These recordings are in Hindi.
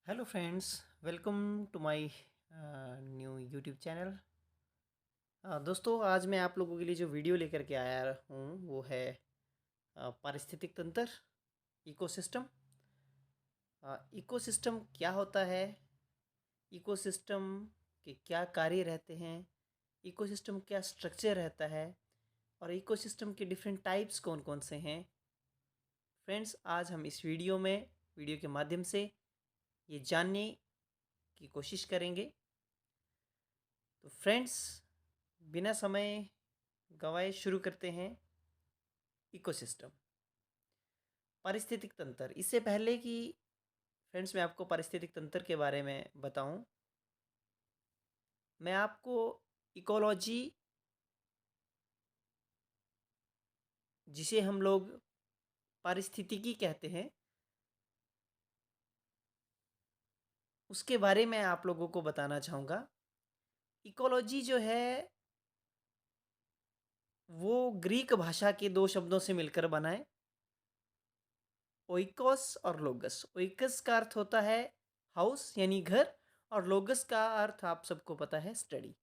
Hello friends, welcome to my new YouTube channel. दोस्तों, आज मैं आप लोगों के लिए जो वीडियो लेकर के आया हूँ वो है पारिस्थितिक तंत्र, इकोसिस्टम। इकोसिस्टम क्या होता है, इकोसिस्टम के क्या कार्य रहते हैं, इकोसिस्टम क्या स्ट्रक्चर रहता है और इकोसिस्टम के डिफरेंट टाइप्स कौन कौन से हैं। फ्रेंड्स, आज हम इस वीडियो के माध्यम से ये जानने की कोशिश करेंगे। तो फ्रेंड्स, बिना समय गवाए शुरू करते हैं। इकोसिस्टम, पारिस्थितिक तंत्र। इससे पहले कि फ्रेंड्स मैं आपको पारिस्थितिक तंत्र के बारे में बताऊं, मैं आपको इकोलॉजी, जिसे हम लोग पारिस्थितिकी कहते हैं, उसके बारे में आप लोगों को बताना चाहूँगा। इकोलॉजी जो है वो ग्रीक भाषा के दो शब्दों से मिलकर बना है, ओइकोस और लोगस। ओइकस का अर्थ होता है हाउस यानी घर, और लोगस का अर्थ आप सबको पता है स्टडी।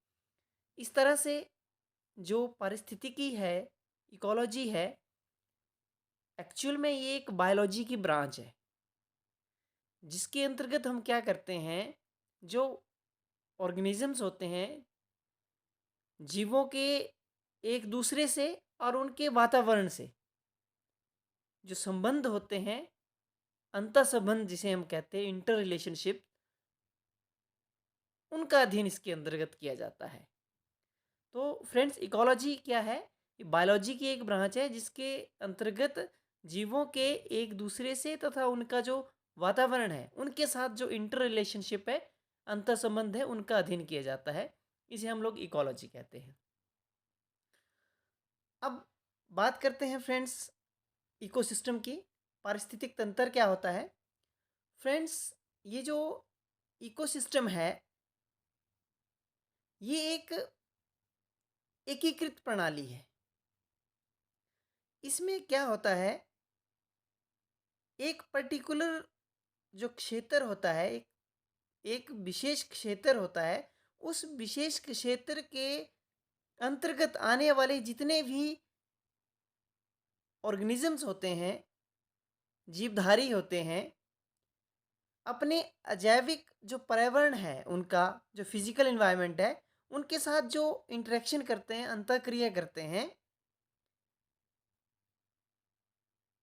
इस तरह से जो पारिस्थितिकी है, इकोलॉजी है, एक्चुअल में ये एक बायोलॉजी की ब्रांच है, जिसके अंतर्गत हम क्या करते हैं, जो ऑर्गेनिजम्स होते हैं, जीवों के एक दूसरे से और उनके वातावरण से जो संबंध होते हैं, अंतर संबंध जिसे हम कहते हैं, इंटर रिलेशनशिप, उनका अध्ययन इसके अंतर्गत किया जाता है। तो फ्रेंड्स, इकोलॉजी क्या है? ये बायोलॉजी की एक ब्रांच है जिसके अंतर्गत जीवों के एक दूसरे से तथा उनका जो वातावरण है उनके साथ जो इंटर रिलेशनशिप है, अंतर संबंध है, उनका अध्ययन किया जाता है। इसे हम लोग इकोलॉजी कहते हैं। अब बात करते हैं फ्रेंड्स इकोसिस्टम की। पारिस्थितिक तंत्र क्या होता है? फ्रेंड्स, ये जो इकोसिस्टम है ये एक एकीकृत प्रणाली है। इसमें क्या होता है, एक पर्टिकुलर जो क्षेत्र होता है, एक विशेष क्षेत्र होता है, उस विशेष क्षेत्र के अंतर्गत आने वाले जितने भी ऑर्गेनिजम्स होते हैं, जीवधारी होते हैं, अपने अजैविक जो पर्यावरण है, उनका जो फिजिकल एनवायरनमेंट है, उनके साथ जो इंटरेक्शन करते हैं, अंतःक्रिया करते हैं,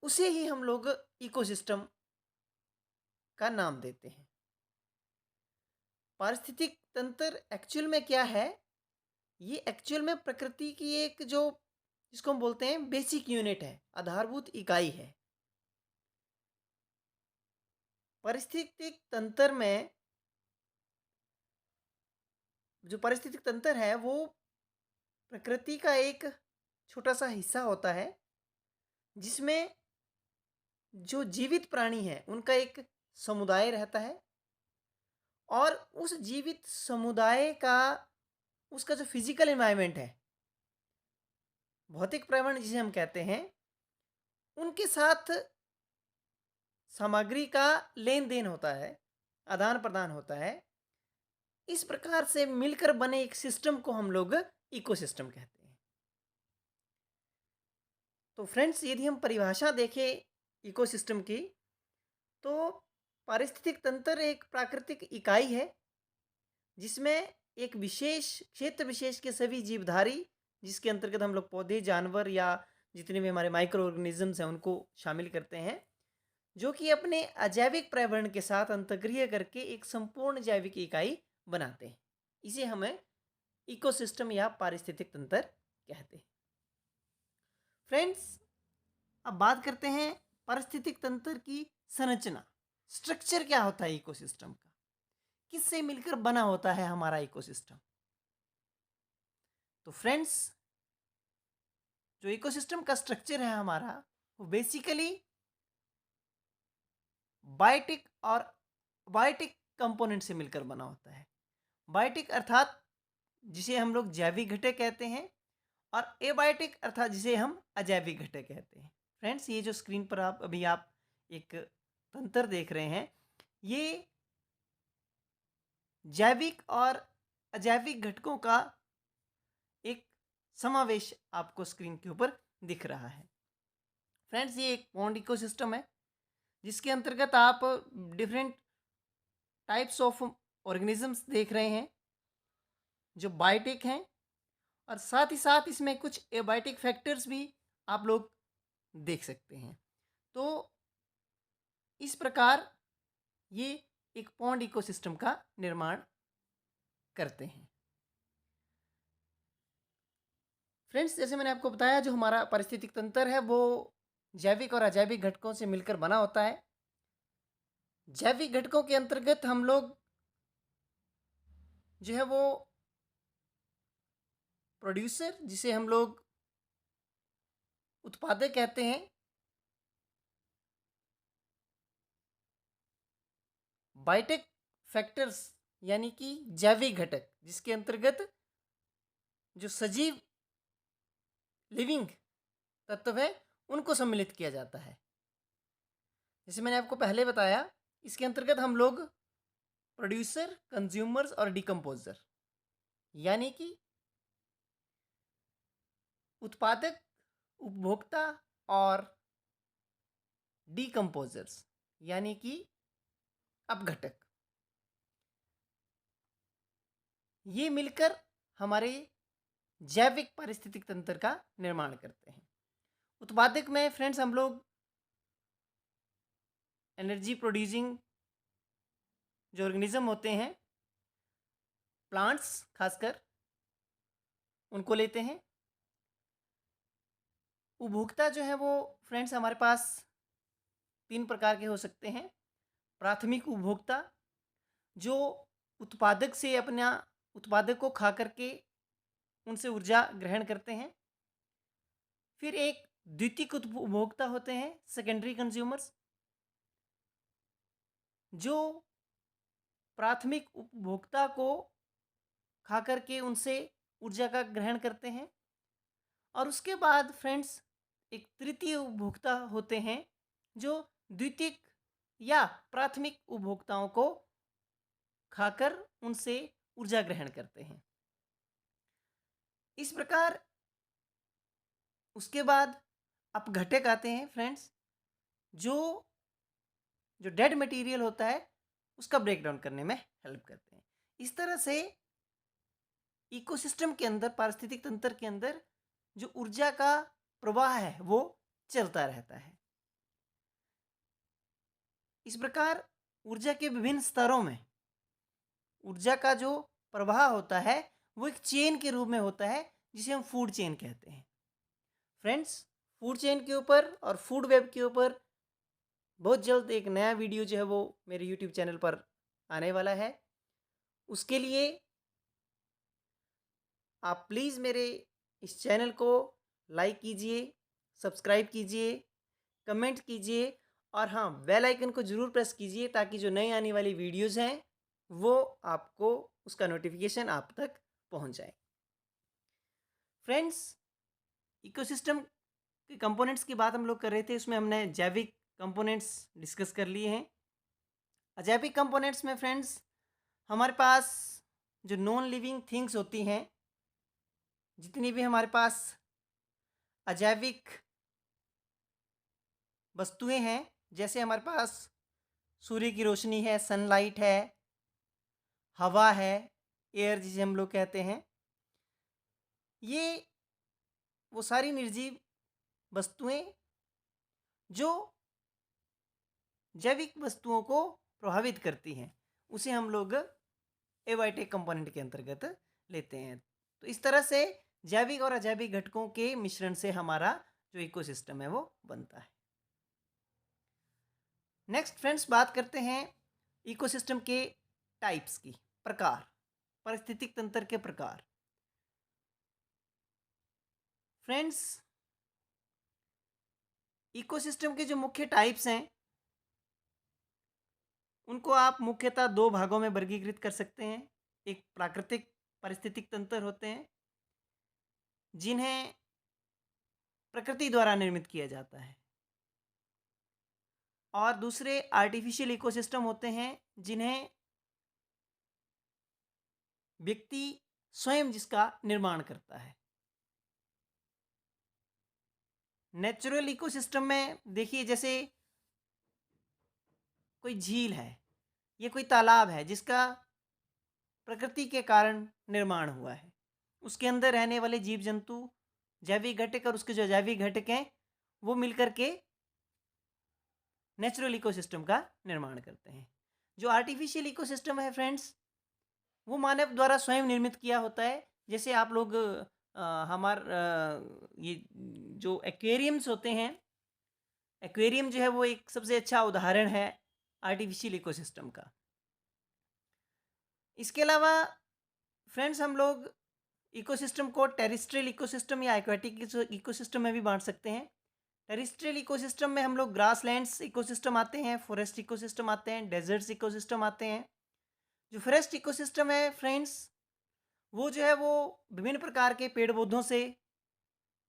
उसे ही हम लोग इकोसिस्टम का नाम देते हैं। पारिस्थितिक तंत्र एक्चुअल में क्या है? ये एक्चुअल में प्रकृति की एक जो, जिसको हम बोलते हैं बेसिक यूनिट है, आधारभूत इकाई है। पारिस्थितिक तंत्र में जो पारिस्थितिक तंत्र है वो प्रकृति का एक छोटा सा हिस्सा होता है, जिसमें जो जीवित प्राणी है उनका एक समुदाय रहता है, और उस जीवित समुदाय का, उसका जो फिजिकल एनवायरनमेंट है, भौतिक पर्यावरण जिसे हम कहते हैं, उनके साथ सामग्री का लेन देन होता है, आदान प्रदान होता है। इस प्रकार से मिलकर बने एक सिस्टम को हम लोग इकोसिस्टम कहते हैं। तो फ्रेंड्स, यदि हम परिभाषा देखें इकोसिस्टम की, तो पारिस्थितिक तंत्र एक प्राकृतिक इकाई है जिसमें एक विशेष क्षेत्र विशेष के सभी जीवधारी, जिसके अंतर्गत हम लोग पौधे, जानवर या जितने भी हमारे माइक्रो ऑर्गेनिजम्स हैं उनको शामिल करते हैं, जो कि अपने अजैविक पर्यावरण के साथ अंतःक्रिया करके एक संपूर्ण जैविक इकाई बनाते हैं। इसे हमें इकोसिस्टम या पारिस्थितिक तंत्र कहते हैं। फ्रेंड्स, अब बात करते हैं पारिस्थितिक तंत्र की संरचना, स्ट्रक्चर क्या होता है इकोसिस्टम का, किससे मिलकर बना होता है हमारा इकोसिस्टम। तो फ्रेंड्स, जो इकोसिस्टम का स्ट्रक्चर है हमारा, वो बेसिकली बायोटिक और बायोटिक कंपोनेंट से मिलकर बना होता है। बायोटिक अर्थात जिसे हम लोग जैविक घटक कहते हैं, और एबायोटिक अर्थात जिसे हम अजैविक घटक कहते हैं। फ्रेंड्स, ये जो स्क्रीन पर आप एक तंत्र देख रहे हैं, ये जैविक और अजैविक घटकों का एक समावेश आपको स्क्रीन के ऊपर दिख रहा है। फ्रेंड्स, ये एक पॉन्ड इकोसिस्टम है जिसके अंतर्गत आप डिफरेंट टाइप्स ऑफ ऑर्गेनिजम्स देख रहे हैं जो बायोटिक हैं, और साथ ही साथ इसमें कुछ एबायोटिक फैक्टर्स भी आप लोग देख सकते हैं। तो इस प्रकार ये एक पॉन्ड इकोसिस्टम का निर्माण करते हैं। फ्रेंड्स, जैसे मैंने आपको बताया, जो हमारा पारिस्थितिक तंत्र है वो जैविक और अजैविक घटकों से मिलकर बना होता है। जैविक घटकों के अंतर्गत हम लोग जो है वो प्रोड्यूसर, जिसे हम लोग उत्पादक कहते हैं, बायोटिक फैक्टर्स यानी कि जैविक घटक, जिसके अंतर्गत जो सजीव लिविंग तत्व है उनको सम्मिलित किया जाता है। जैसे मैंने आपको पहले बताया, इसके अंतर्गत हम लोग प्रोड्यूसर, कंज्यूमर्स और डिकम्पोजर यानी कि उत्पादक, उपभोक्ता और डिकम्पोजर्स यानी कि अपघटक, ये मिलकर हमारे जैविक पारिस्थितिक तंत्र का निर्माण करते हैं। उत्पादक में फ्रेंड्स हम लोग एनर्जी प्रोड्यूसिंग जो ऑर्गेनिज्म होते हैं, प्लांट्स खासकर, उनको लेते हैं। उपभोक्ता जो है वो फ्रेंड्स हमारे पास 3 प्रकार के हो सकते हैं। प्राथमिक उपभोक्ता, जो उत्पादक से अपना उत्पादक को खा करके उनसे ऊर्जा ग्रहण करते हैं। फिर एक द्वितीयक उपभोक्ता होते हैं, सेकेंडरी कंज्यूमर्स, जो प्राथमिक उपभोक्ता को खा करके उनसे ऊर्जा का ग्रहण करते हैं। और उसके बाद फ्रेंड्स एक तृतीय उपभोक्ता होते हैं, जो द्वितीयक या प्राथमिक उपभोक्ताओं को खाकर उनसे ऊर्जा ग्रहण करते हैं। इस प्रकार उसके बाद अपघटक आते हैं फ्रेंड्स, जो जो डेड मटेरियल होता है उसका ब्रेकडाउन करने में हेल्प करते हैं। इस तरह से इकोसिस्टम के अंदर, पारिस्थितिक तंत्र के अंदर जो ऊर्जा का प्रवाह है वो चलता रहता है। इस प्रकार ऊर्जा के विभिन्न स्तरों में ऊर्जा का जो प्रवाह होता है वो एक चेन के रूप में होता है, जिसे हम फूड चेन कहते हैं। फ्रेंड्स, फूड चेन के ऊपर और फूड वेब के ऊपर बहुत जल्द एक नया वीडियो जो है वो मेरे यूट्यूब चैनल पर आने वाला है। उसके लिए आप प्लीज़ मेरे इस चैनल को लाइक कीजिए, सब्सक्राइब कीजिए, कमेंट कीजिए, और हाँ, बेल आइकन को ज़रूर प्रेस कीजिए ताकि जो नई आने वाली वीडियोज़ हैं वो आपको उसका नोटिफिकेशन आप तक पहुंच जाए। फ्रेंड्स, इकोसिस्टम के कंपोनेंट्स की बात हम लोग कर रहे थे, उसमें हमने जैविक कंपोनेंट्स डिस्कस कर लिए हैं। अजैविक कंपोनेंट्स में फ्रेंड्स हमारे पास जो नॉन लिविंग थिंग्स होती हैं, जितनी भी हमारे पास अजैविक वस्तुएं हैं, जैसे हमारे पास सूर्य की रोशनी है, सनलाइट है, हवा है, एयर जिसे हम लोग कहते हैं, ये वो सारी निर्जीव वस्तुएं जो जैविक वस्तुओं को प्रभावित करती हैं, उसे हम लोग एबायोटिक कंपोनेंट के अंतर्गत लेते हैं। तो इस तरह से जैविक और अजैविक घटकों के मिश्रण से हमारा जो इकोसिस्टम है वो बनता है। नेक्स्ट फ्रेंड्स, बात करते हैं इकोसिस्टम के टाइप्स की, प्रकार, पारिस्थितिक तंत्र के प्रकार। फ्रेंड्स, इकोसिस्टम के जो मुख्य टाइप्स हैं उनको आप मुख्यतः 2 भागों में वर्गीकृत कर सकते हैं। एक प्राकृतिक पारिस्थितिक तंत्र होते हैं, जिन्हें प्रकृति द्वारा निर्मित किया जाता है, और दूसरे आर्टिफिशियल इकोसिस्टम होते हैं, जिन्हें व्यक्ति स्वयं जिसका निर्माण करता है। नेचुरल इकोसिस्टम में देखिए, जैसे कोई झील है, ये कोई तालाब है जिसका प्रकृति के कारण निर्माण हुआ है। उसके अंदर रहने वाले जीव जंतु, जैविक घटक और उसके जो जैविक घटक हैं वो मिलकर के नेचुरल इकोसिस्टम का निर्माण करते हैं। जो आर्टिफिशियल इकोसिस्टम है फ्रेंड्स, वो मानव द्वारा स्वयं निर्मित किया होता है। जैसे आप लोग ये जो एक्वेरियम्स होते हैं, एक्वेरियम जो है वो एक सबसे अच्छा उदाहरण है आर्टिफिशियल इकोसिस्टम का। इसके अलावा फ्रेंड्स, हम लोग इकोसिस्टम को टेरेस्ट्रियल इकोसिस्टम या एक्वेटिक इकोसिस्टम में भी बांट सकते हैं। टेरेस्ट्रियल इकोसिस्टम में हम लोग ग्रासलैंड्स इकोसिस्टम आते हैं, फॉरेस्ट इकोसिस्टम आते हैं, डेजर्ट्स इकोसिस्टम आते हैं। जो फॉरेस्ट इकोसिस्टम है फ्रेंड्स, वो जो है वो विभिन्न प्रकार के पेड़ पौधों से,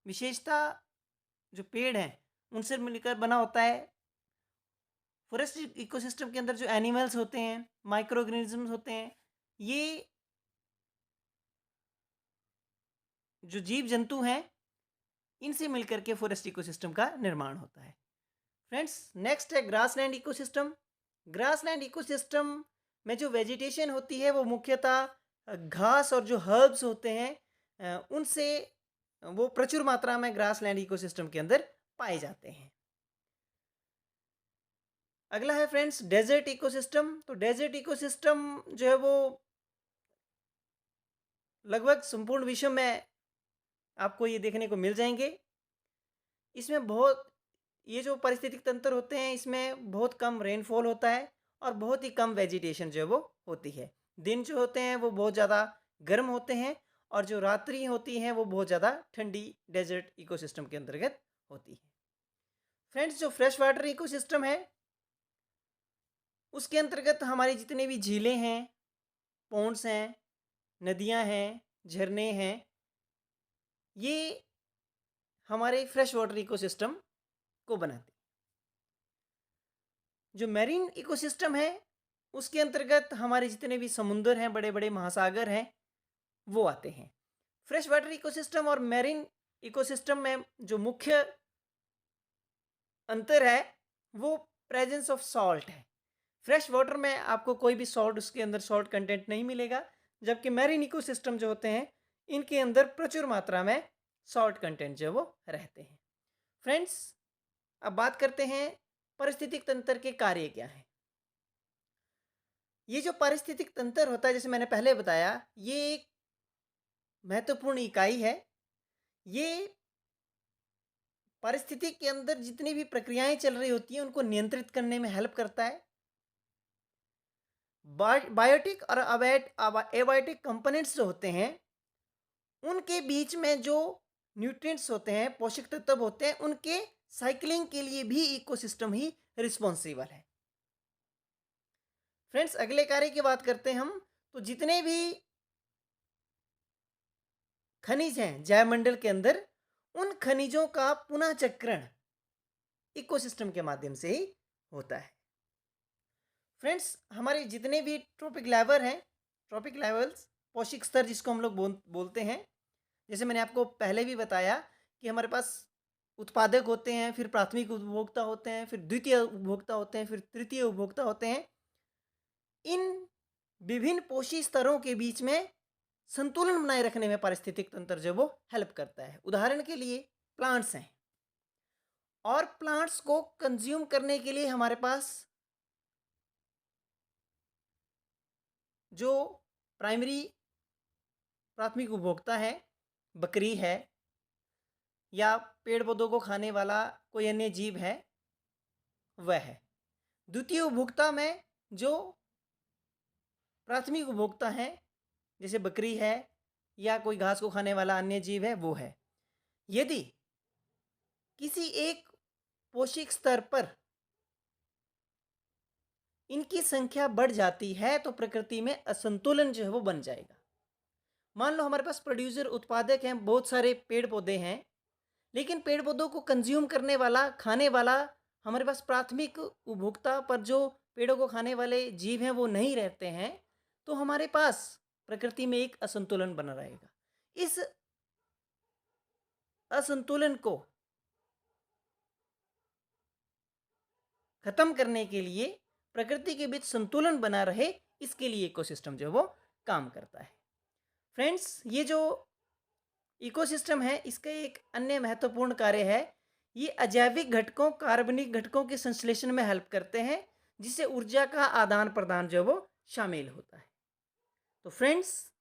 विशेषता जो पेड़ हैं उनसे मिलकर बना होता है। फॉरेस्ट इकोसिस्टम के अंदर जो एनिमल्स होते हैं, माइक्रो ऑर्गेनिजम्स होते हैं, ये जो जीव जंतु हैं, इनसे मिलकर के फॉरेस्ट इकोसिस्टम का निर्माण होता है। फ्रेंड्स, नेक्स्ट है ग्रासलैंड इकोसिस्टम। ग्रासलैंड इकोसिस्टम में जो वेजिटेशन होती है वो मुख्यतः घास और जो हर्ब्स होते हैं उनसे वो प्रचुर मात्रा में ग्रासलैंड इकोसिस्टम के अंदर पाए जाते हैं। अगला है फ्रेंड्स डेजर्ट इकोसिस्टम। तो डेजर्ट इकोसिस्टम जो है वो लगभग संपूर्ण विश्व में आपको ये देखने को मिल जाएंगे। इसमें बहुत, ये जो पारिस्थितिक तंत्र होते हैं इसमें बहुत कम रेनफॉल होता है और बहुत ही कम वेजिटेशन जो है वो होती है। दिन जो होते हैं वो बहुत ज़्यादा गर्म होते हैं और जो रात्रि होती हैं वो बहुत ज़्यादा ठंडी डेजर्ट इकोसिस्टम के अंतर्गत होती है। फ्रेंड्स, जो फ्रेश वाटर इकोसिस्टम है उसके अंतर्गत हमारी जितने भी झीलें हैं, पॉन्ड्स हैं, नदियां हैं, झरने हैं, ये हमारे फ्रेश वाटर इकोसिस्टम को बनाते हैं। जो मैरीन इकोसिस्टम है उसके अंतर्गत हमारे जितने भी समुंदर हैं, बड़े बड़े महासागर हैं, वो आते हैं। फ्रेश वाटर इकोसिस्टम और मैरीन इकोसिस्टम में जो मुख्य अंतर है वो प्रेजेंस ऑफ सॉल्ट है। फ्रेश वाटर में आपको कोई भी सॉल्ट, उसके अंदर सॉल्ट कंटेंट नहीं मिलेगा, जबकि मैरीन इकोसिस्टम जो होते हैं इनके अंदर प्रचुर मात्रा में सॉल्ट कंटेंट जो वो रहते हैं। फ्रेंड्स, अब बात करते हैं पारिस्थितिक तंत्र के कार्य क्या हैं। ये जो पारिस्थितिक तंत्र होता है, जैसे मैंने पहले बताया, ये एक महत्वपूर्ण इकाई है। ये पारिस्थितिक के अंदर जितनी भी प्रक्रियाएं चल रही होती हैं उनको नियंत्रित करने में हेल्प करता है। बायोटिक और एबायोटिक कंपोनेंट्स जो होते हैं उनके बीच में जो न्यूट्रिएंट्स होते हैं, पोषक तत्व होते हैं, उनके साइकिलिंग के लिए भी इकोसिस्टम ही रिस्पॉन्सिबल है। फ्रेंड्स, अगले कार्य की बात करते हैं हम। तो जितने भी खनिज हैं जैवमंडल के अंदर, उन खनिजों का पुनः चक्रण इकोसिस्टम के माध्यम से ही होता है। फ्रेंड्स, हमारे जितने भी ट्रॉपिक लेवल हैं, ट्रॉपिक लेवल्स, पोषक स्तर जिसको हम लोग बोलते हैं, जैसे मैंने आपको पहले भी बताया कि हमारे पास उत्पादक होते हैं, फिर प्राथमिक उपभोक्ता होते हैं, फिर द्वितीय उपभोक्ता होते हैं, फिर तृतीय उपभोक्ता होते हैं। इन विभिन्न पोषी स्तरों के बीच में संतुलन बनाए रखने में पारिस्थितिक तंत्र जो वो हेल्प करता है। उदाहरण के लिए प्लांट्स हैं, और प्लांट्स को कंज्यूम करने के लिए हमारे पास जो प्राइमरी प्राथमिक उपभोक्ता है, बकरी है या पेड़ पौधों को खाने वाला कोई अन्य जीव है, वह है। द्वितीय उपभोक्ता में जो प्राथमिक उपभोक्ता है, जैसे बकरी है या कोई घास को खाने वाला अन्य जीव है, वो है। यदि किसी एक पोषक स्तर पर इनकी संख्या बढ़ जाती है तो प्रकृति में असंतुलन जो है वो बन जाएगा। मान लो हमारे पास प्रोड्यूसर, उत्पादक हैं, बहुत सारे पेड़ पौधे हैं, लेकिन पेड़ पौधों को कंज्यूम करने वाला, खाने वाला हमारे पास प्राथमिक उपभोक्ता पर जो पेड़ों को खाने वाले जीव हैं वो नहीं रहते हैं, तो हमारे पास प्रकृति में एक असंतुलन बना रहेगा। इस असंतुलन को खत्म करने के लिए, प्रकृति के बीच संतुलन बना रहे, इसके लिए इकोसिस्टम जो है वो काम करता है। फ्रेंड्स, ये जो इकोसिस्टम है, इसका एक अन्य महत्वपूर्ण कार्य है, ये अजैविक घटकों, कार्बनिक घटकों के संश्लेषण में हेल्प करते हैं, जिससे ऊर्जा का आदान प्रदान जो है वो शामिल होता है। तो फ्रेंड्स,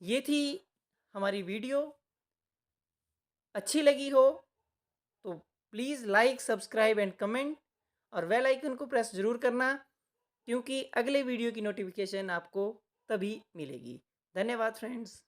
ये थी हमारी वीडियो। अच्छी लगी हो तो please like, subscribe and comment, और बेल आइकन को प्रेस ज़रूर करना, क्योंकि अगले वीडियो की नोटिफिकेशन आपको तभी मिलेगी। धन्यवाद फ्रेंड्स।